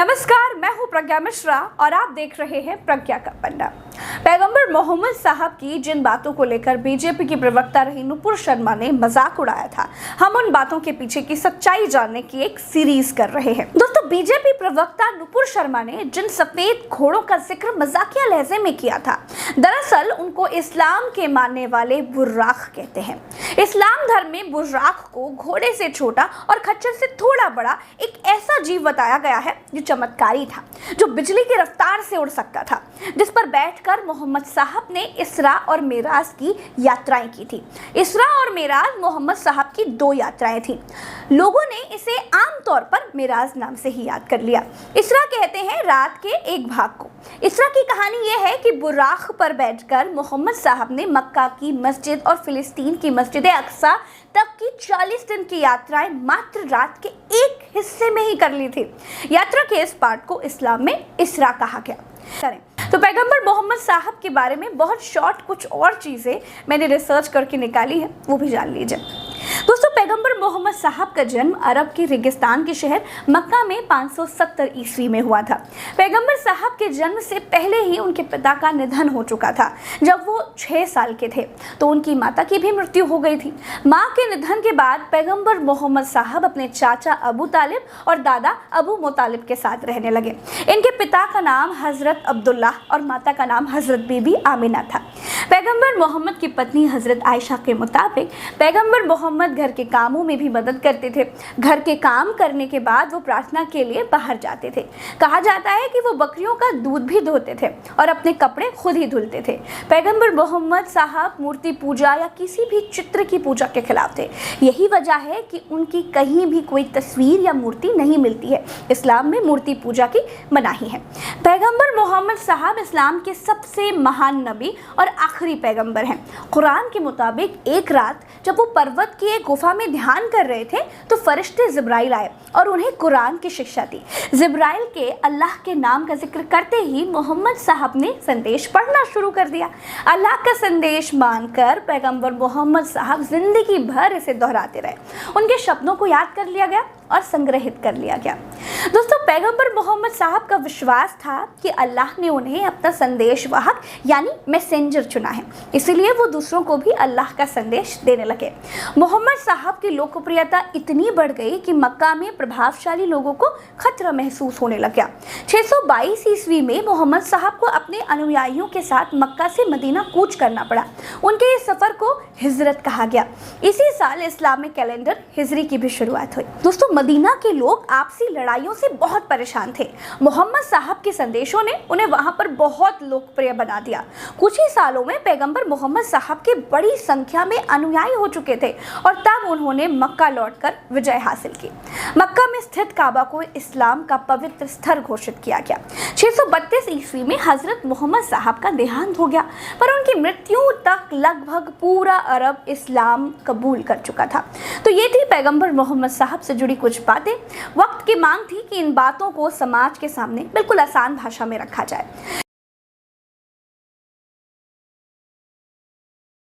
नमस्कार, मैं हूं प्रज्ञा मिश्रा और आप देख रहे हैं प्रज्ञा का पन्ना। पैगंबर मोहम्मद साहब की जिन बातों को लेकर बीजेपी की प्रवक्ता रही नुपुर शर्मा ने मजाक उड़ाया था, हम उन बातों के पीछे की सच्चाई जानने की एक सीरीज कर रहे हैं। दोस्तों, बीजेपी प्रवक्ता नुपुर शर्मा ने जिन सफेद घोड़ों का जिक्र मजाकिया लहजे में किया था, दरअसल उनको इस्लाम के मानने वाले बुर्राक कहते हैं। इस्लाम धर्म में बुर्राक को घोड़े से छोटा और खच्चर से थोड़ा बड़ा एक ऐसा जीव बताया गया है जो चमत्कारी था, जो बिजली की रफ्तार से उड़ सकता था, जिस पर बैठकर मोहम्मद साहब ने इसरा और मेराज की यात्राएं की थी। इसरा और मेराज मोहम्मद साहब की दो यात्राएं थी। लोगों ने इसे आमतौर पर मेराज नाम से ही याद कर लिया। इसरा कहते हैं रात के एक भाग को। इसरा की कहानी यह है कि बुराक पर बैठकर मोहम्मद साहब ने मक्का की मस्जिद और फिलिस्तीन की मस्जिद अक्सा तक की 40 दिन की यात्राएं मात्र रात के एक हिस्से में ही कर ली थी। यात्रा के इस पार्ट को इस्लाम में इसरा कहा गया। तो पैगंबर मोहम्मद साहब के बारे में बहुत शॉर्ट कुछ और चीज़ें मैंने रिसर्च करके निकाली है, वो भी जान लीजिए। दोस्तों, पैगंबर मोहम्मद साहब का जन्म अरब के रेगिस्तान के शहर मक्का में 570 ईस्वी में हुआ था। पैगंबर साहब के जन्म से पहले ही उनके पिता का निधन हो चुका था। जब वो 6 साल के थे तो उनकी माता की भी मृत्यु हो गई थी। माँ के निधन के बाद पैगंबर मोहम्मद साहब अपने चाचा अबू तालिब और दादा अबू मुतालिब के साथ रहने लगे। इनके पिता का नाम हजरत अब्दुल्ला और माता का नाम हजरत बीबी आमिना था। पैगंबर मोहम्मद की पत्नी हजरत आयशा के मुताबिक पैगंबर मोहम्मद घर के कामों में भी मदद करते थे। घर के काम करने के बाद वो प्रार्थना के लिए बाहर जाते थे। कहा जाता है कि वो बकरियों का दूध भी धोते थे और अपने कपड़े खुद ही धुलते थे। पैगंबर मोहम्मद साहब मूर्ति पूजा या किसी भी चित्र की पूजा के खिलाफ थे। यही वजह है कि उनकी कहीं भी कोई तस्वीर या मूर्ति नहीं मिलती है। इस्लाम में मूर्ति पूजा की मनाही है। पैगंबर मोहम्मद साहब इस्लाम के सबसे महान नबी और आखिरी पैगंबर हैं। कुरान के मुताबिक एक रात जब वो पर्वत की एक गुफा में ध्यान कर रहे थे तो फरिश्ते जिब्राइल आए और उन्हें कुरान की शिक्षा दी। जिब्राइल के अल्लाह के नाम का जिक्र करते ही मोहम्मद साहब ने संदेश पढ़ना शुरू कर दिया। अल्लाह का संदेश मानकर पैगंबर मोहम्मद साहब जिंदगी भर इसे दोहराते रहे। उनके शब्दों को याद कर लिया गया और संग्रहित कर लिया गया। दोस्तों, पैगंबर मोहम्मद साहब का विश्वास था कि अल्लाह ने उन्हें अपना संदेशवाहक यानी मैसेंजर चुना है, इसीलिए वो दूसरों को भी अल्लाह का संदेश देने लगे। मोहम्मद साहब की लोकप्रियता इतनी बढ़ गई कि मक्का में प्रभावशाली लोगों को खतरा महसूस होने लग गया। 622 ईस्वी में मोहम्मद साहब को अपने अनुयायियों के साथ मक्का से मदीना कूच करना पड़ा। उनके इस सफर को हिजरत कहा गया। इसी साल इस्लामिक कैलेंडर हिजरी की भी शुरुआत हुई। दोस्तों, मदीना के लोग आपसी लड़ाइयों से बहुत परेशान थे। मोहम्मद साहब के संदेशों ने उन्हें वहां पर बहुत लोकप्रिय बना दिया। कुछ ही सालों में पैगंबर मोहम्मद साहब के बड़ी संख्या में अनुयायी हो चुके थे और तब उन्होंने मक्का लौटकर विजय हासिल की। मक्का में स्थित काबा को इस्लाम का पवित्र स्थल घोषित किया गया। 632 ईस्वी में हजरत मोहम्मद साहब का देहांत हो गया, पर उनकी मृत्यु तक लगभग पूरा अरब इस्लाम कबूल कर चुका था। तो ये थी पैगंबर मोहम्मद साहब से जुड़ी कुछ बातें। वक्त की मांग थी कि इन बातों को समाज के सामने बिल्कुल आसान भाषा में रखा जाए।